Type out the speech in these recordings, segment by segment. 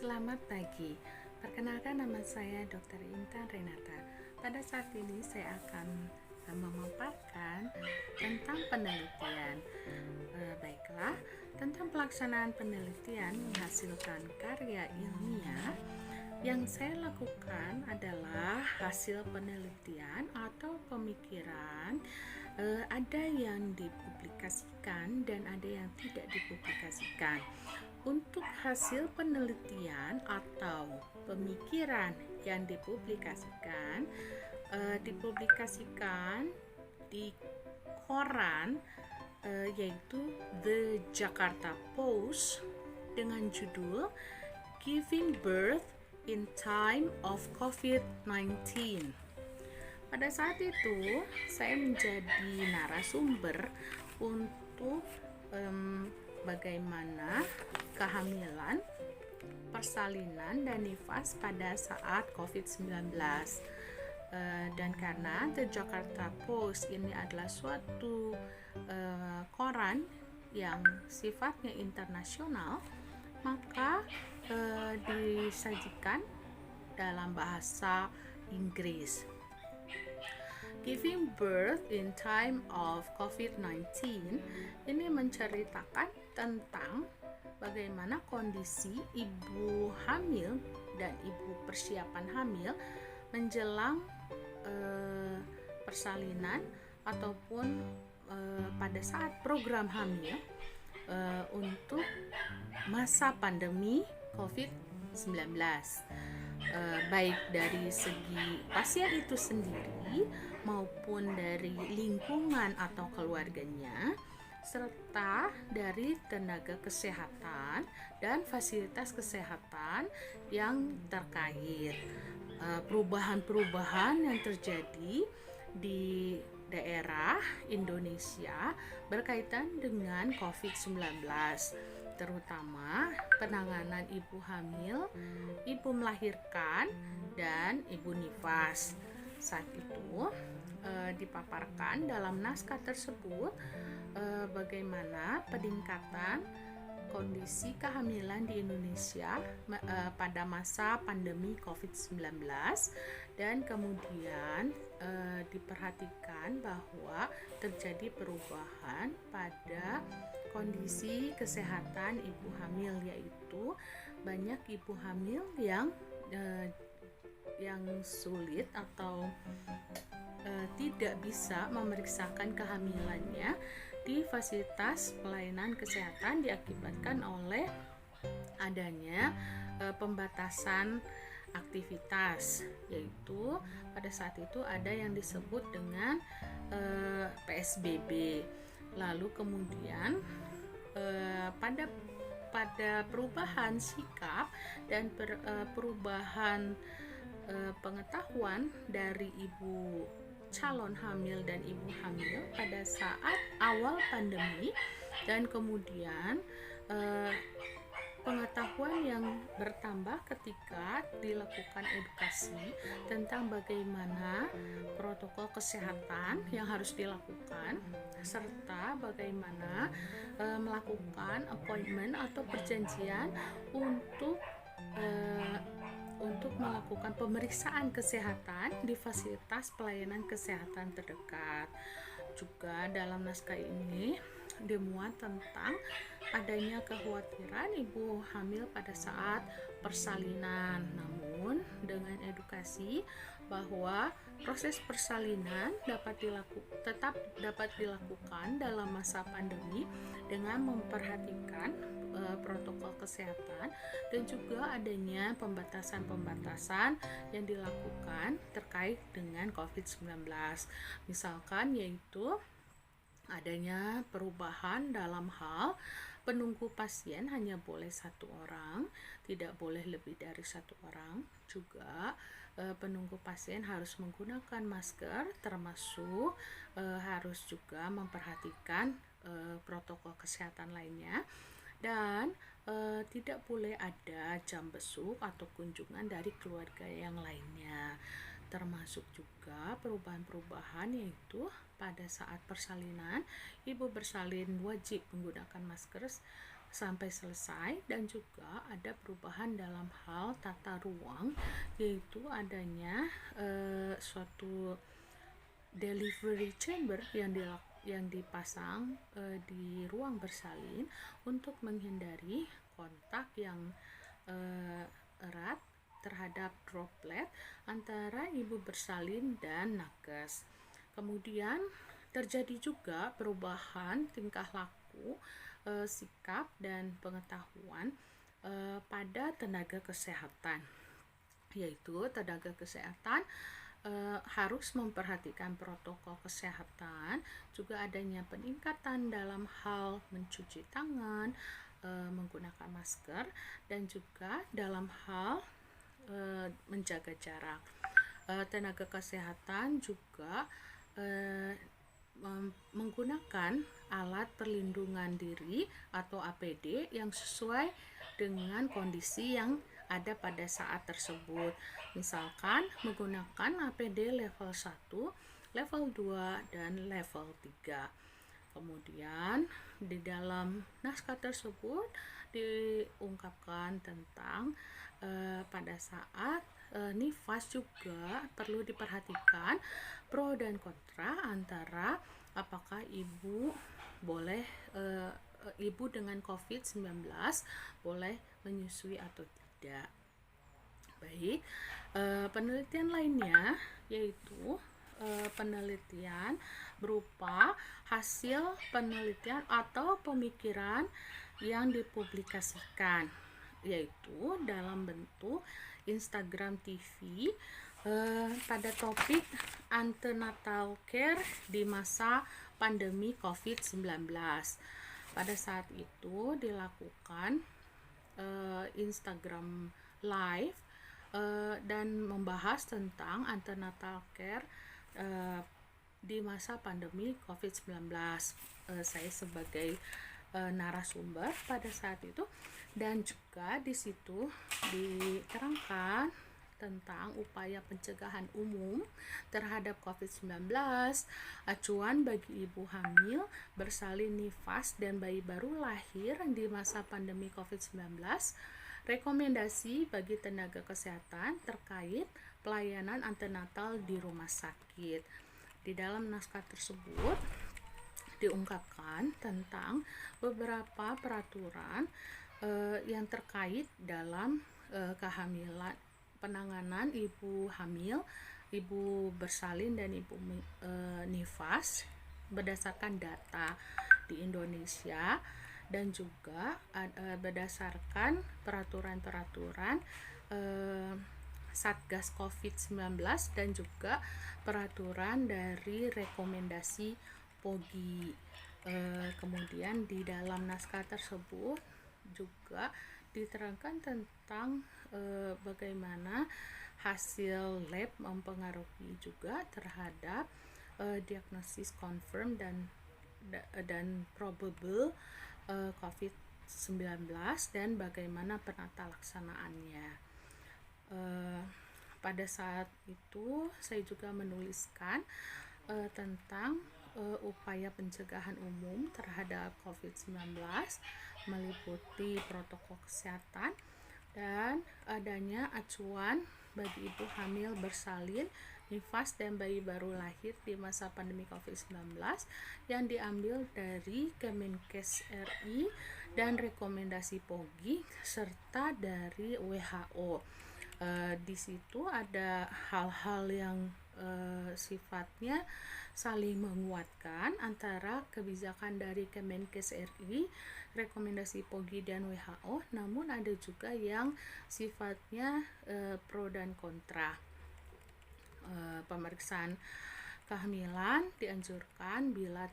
Selamat pagi, perkenalkan nama saya Dr. Intan Renata. Pada saat ini saya akan memaparkan tentang penelitian. Baiklah, tentang pelaksanaan penelitian menghasilkan karya ilmiah. Yang saya lakukan adalah hasil penelitian atau pemikiran, ada yang dipublikasikan dan ada yang tidak dipublikasikan. Untuk hasil penelitian atau pemikiran yang dipublikasikan, di koran, yaitu The Jakarta Post dengan judul Giving Birth in Time of COVID-19. Pada saat itu saya menjadi narasumber untuk bagaimana kehamilan, persalinan, dan nifas pada saat COVID-19. Dan karena The Jakarta Post ini adalah suatu koran yang sifatnya internasional, maka disajikan dalam bahasa Inggris. Giving Birth in Time of COVID-19 ini menceritakan tentang bagaimana kondisi ibu hamil dan ibu persiapan hamil menjelang persalinan ataupun pada saat program hamil untuk masa pandemi COVID-19, baik dari segi pasien itu sendiri maupun dari lingkungan atau keluarganya, serta dari tenaga kesehatan dan fasilitas kesehatan yang terkait. Perubahan-perubahan yang terjadi di daerah Indonesia berkaitan dengan COVID-19, terutama penanganan ibu hamil, ibu melahirkan, dan ibu nifas. Saat itu dipaparkan dalam naskah tersebut bagaimana peningkatan kondisi kehamilan di Indonesia pada masa pandemi COVID-19, dan kemudian diperhatikan bahwa terjadi perubahan pada kondisi kesehatan ibu hamil, yaitu banyak ibu hamil yang sulit atau tidak bisa memeriksakan kehamilannya di fasilitas pelayanan kesehatan diakibatkan oleh adanya pembatasan aktivitas, yaitu pada saat itu ada yang disebut dengan PSBB. Lalu kemudian pada perubahan sikap dan perubahan pengetahuan dari ibu calon hamil dan ibu hamil pada saat awal pandemi, dan kemudian pengetahuan yang bertambah ketika dilakukan edukasi tentang bagaimana protokol kesehatan yang harus dilakukan, serta bagaimana melakukan appointment atau perjanjian untuk melakukan pemeriksaan kesehatan di fasilitas pelayanan kesehatan terdekat. Juga dalam naskah ini dimuat tentang adanya kekhawatiran ibu hamil pada saat persalinan, namun dengan edukasi bahwa proses persalinan tetap dapat dilakukan dalam masa pandemi dengan memperhatikan protokol kesehatan, dan juga adanya pembatasan-pembatasan yang dilakukan terkait dengan COVID-19. Misalkan yaitu adanya perubahan dalam hal penunggu pasien hanya boleh satu orang, tidak boleh lebih dari satu orang. Juga penunggu pasien harus menggunakan masker, termasuk harus juga memperhatikan protokol kesehatan lainnya, dan tidak boleh ada jam besuk atau kunjungan dari keluarga yang lainnya. Termasuk juga perubahan-perubahan, yaitu pada saat persalinan ibu bersalin wajib menggunakan masker sampai selesai, dan juga ada perubahan dalam hal tata ruang, yaitu adanya suatu delivery chamber yang dipasang di ruang bersalin untuk menghindari kontak yang erat terhadap droplet antara ibu bersalin dan nakes. Kemudian terjadi juga perubahan tingkah laku, sikap dan pengetahuan pada tenaga kesehatan, yaitu tenaga kesehatan harus memperhatikan protokol kesehatan, juga adanya peningkatan dalam hal mencuci tangan, menggunakan masker, dan juga dalam hal menjaga jarak. Tenaga kesehatan juga menggunakan alat perlindungan diri atau APD yang sesuai dengan kondisi yang ada pada saat tersebut. Misalkan menggunakan APD level 1, level 2, dan level 3. Kemudian di dalam naskah tersebut diungkapkan tentang pada saat nifas juga perlu diperhatikan pro dan kontra antara apakah ibu dengan COVID-19 boleh menyusui atau tidak. Baik, penelitian lainnya yaitu penelitian berupa hasil penelitian atau pemikiran yang dipublikasikan, yaitu dalam bentuk Instagram TV pada topik antenatal care di masa pandemi COVID-19. Pada saat itu dilakukan Instagram Live dan membahas tentang antenatal care di masa pandemi COVID-19. Saya sebagai narasumber pada saat itu, dan juga di situ diterangkan tentang upaya pencegahan umum terhadap COVID-19, acuan bagi ibu hamil, bersalin nifas, dan bayi baru lahir di masa pandemi COVID-19, rekomendasi bagi tenaga kesehatan terkait pelayanan antenatal di rumah sakit. Di dalam naskah tersebut diungkapkan tentang beberapa peraturan yang terkait dalam kehamilan, penanganan ibu hamil, ibu bersalin, dan ibu nifas berdasarkan data di Indonesia, dan juga berdasarkan peraturan-peraturan Satgas COVID-19 dan juga peraturan dari rekomendasi POGI. Kemudian di dalam naskah tersebut juga diterangkan tentang bagaimana hasil lab mempengaruhi juga terhadap diagnosis confirm dan probable COVID-19 dan bagaimana penata laksanaannya. Pada saat itu saya juga menuliskan tentang upaya pencegahan umum terhadap COVID-19 meliputi protokol kesehatan dan adanya acuan bagi ibu hamil bersalin, nifas, dan bayi baru lahir di masa pandemi COVID-19 yang diambil dari Kemenkes RI dan rekomendasi POGI serta dari WHO. Di situ ada hal-hal yang sifatnya saling menguatkan antara kebijakan dari Kemenkes RI, rekomendasi POGI, dan WHO, namun ada juga yang sifatnya pro dan kontra. Pemeriksaan kehamilan dianjurkan bila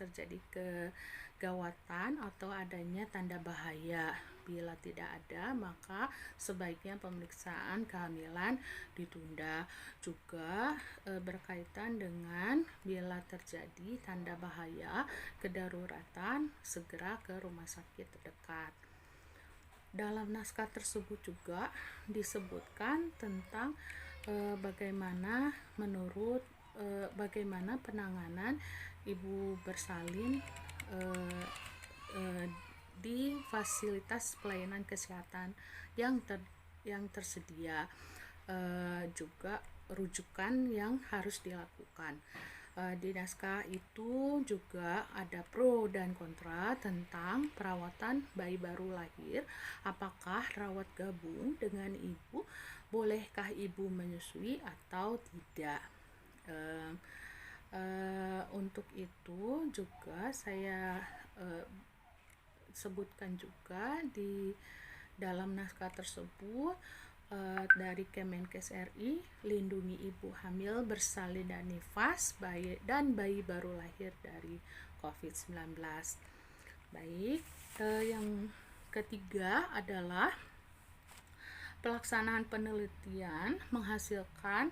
terjadi kegawatan atau adanya tanda bahaya. Bila tidak ada, maka sebaiknya pemeriksaan kehamilan ditunda. Juga berkaitan dengan bila terjadi tanda bahaya, kedaruratan, segera ke rumah sakit terdekat. Dalam naskah tersebut juga disebutkan tentang bagaimana penanganan ibu bersalin di fasilitas pelayanan kesehatan yang tersedia, juga rujukan yang harus dilakukan. Di naskah itu juga ada pro dan kontra tentang perawatan bayi baru lahir. Apakah rawat gabung dengan ibu? Bolehkah ibu menyusui atau tidak? Untuk itu juga saya sebutkan juga di dalam naskah tersebut, dari Kemenkes RI, lindungi ibu hamil bersalin dan nifas dan bayi baru lahir dari COVID-19. Baik, yang ketiga adalah pelaksanaan penelitian menghasilkan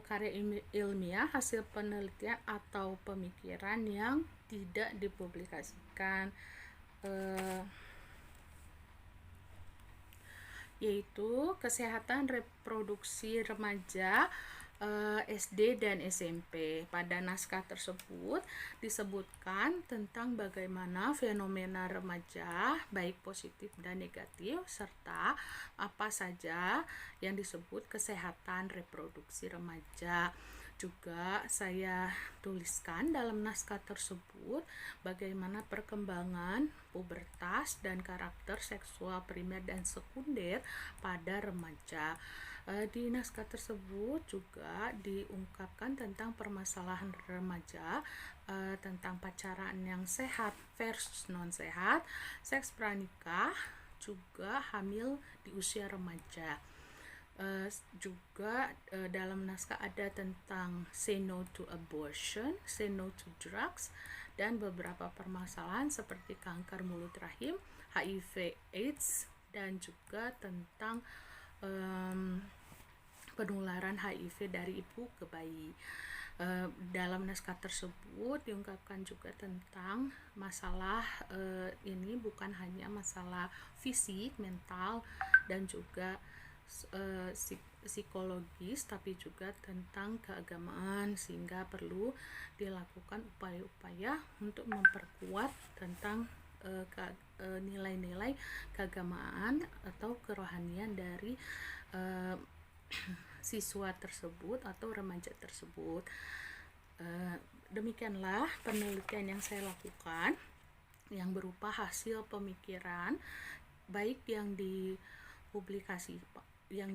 karya ilmiah, hasil penelitian atau pemikiran yang tidak dipublikasikan, yaitu kesehatan reproduksi remaja SD dan SMP. Pada naskah tersebut disebutkan tentang bagaimana fenomena remaja, baik positif dan negatif, serta apa saja yang disebut kesehatan reproduksi remaja. Juga saya tuliskan dalam naskah tersebut bagaimana perkembangan pubertas dan karakter seksual primer dan sekunder pada remaja. Di naskah tersebut juga diungkapkan tentang permasalahan remaja, tentang pacaran yang sehat versus non sehat, seks pranikah, juga hamil di usia remaja. Juga dalam naskah ada tentang say no to abortion, say no to drugs, dan beberapa permasalahan seperti kanker mulut rahim, HIV AIDS, dan juga tentang penularan HIV dari ibu ke bayi. Dalam naskah tersebut diungkapkan juga tentang masalah ini bukan hanya masalah fisik, mental, dan juga psikologis, tapi juga tentang keagamaan, sehingga perlu dilakukan upaya-upaya untuk memperkuat tentang nilai-nilai keagamaan atau kerohanian dari siswa tersebut atau remaja tersebut. Demikianlah penelitian yang saya lakukan, yang berupa hasil pemikiran baik yang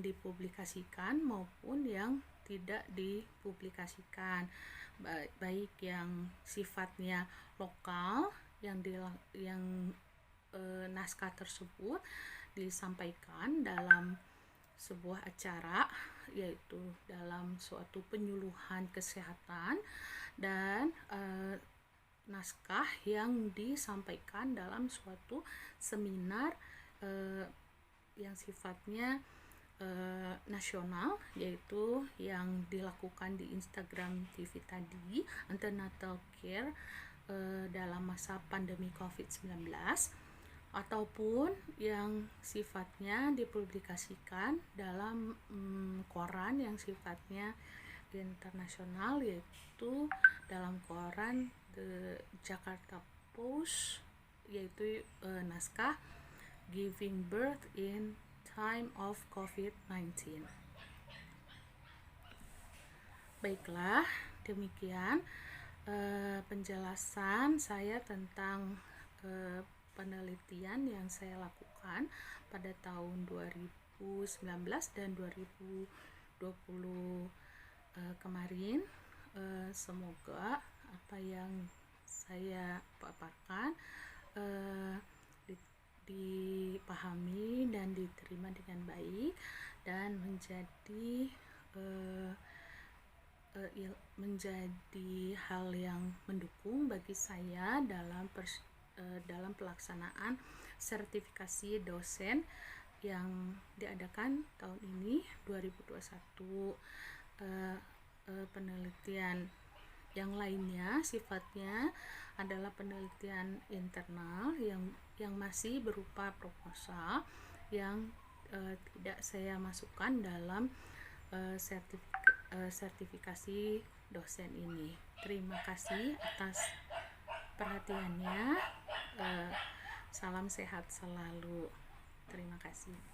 dipublikasikan maupun yang tidak dipublikasikan, baik yang sifatnya lokal yang naskah tersebut disampaikan dalam sebuah acara, yaitu dalam suatu penyuluhan kesehatan, dan naskah yang disampaikan dalam suatu seminar yang sifatnya nasional, yaitu yang dilakukan di Instagram TV tadi, Antenatal Care dalam masa pandemi COVID-19, ataupun yang sifatnya dipublikasikan dalam koran yang sifatnya internasional, yaitu dalam koran The Jakarta Post, yaitu naskah Giving Birth in Time of COVID-19. Baiklah, demikian penjelasan saya tentang penelitian yang saya lakukan pada tahun 2019 dan 2020 kemarin. Semoga apa yang saya paparkan dipahami dan diterima dengan baik, dan menjadi hal yang mendukung bagi saya dalam pelaksanaan sertifikasi dosen yang diadakan tahun ini 2021. Penelitian yang lainnya sifatnya adalah penelitian internal yang masih berupa proposal yang tidak saya masukkan dalam sertifikasi dosen ini. Terima kasih atas perhatiannya. Salam sehat selalu. Terima kasih.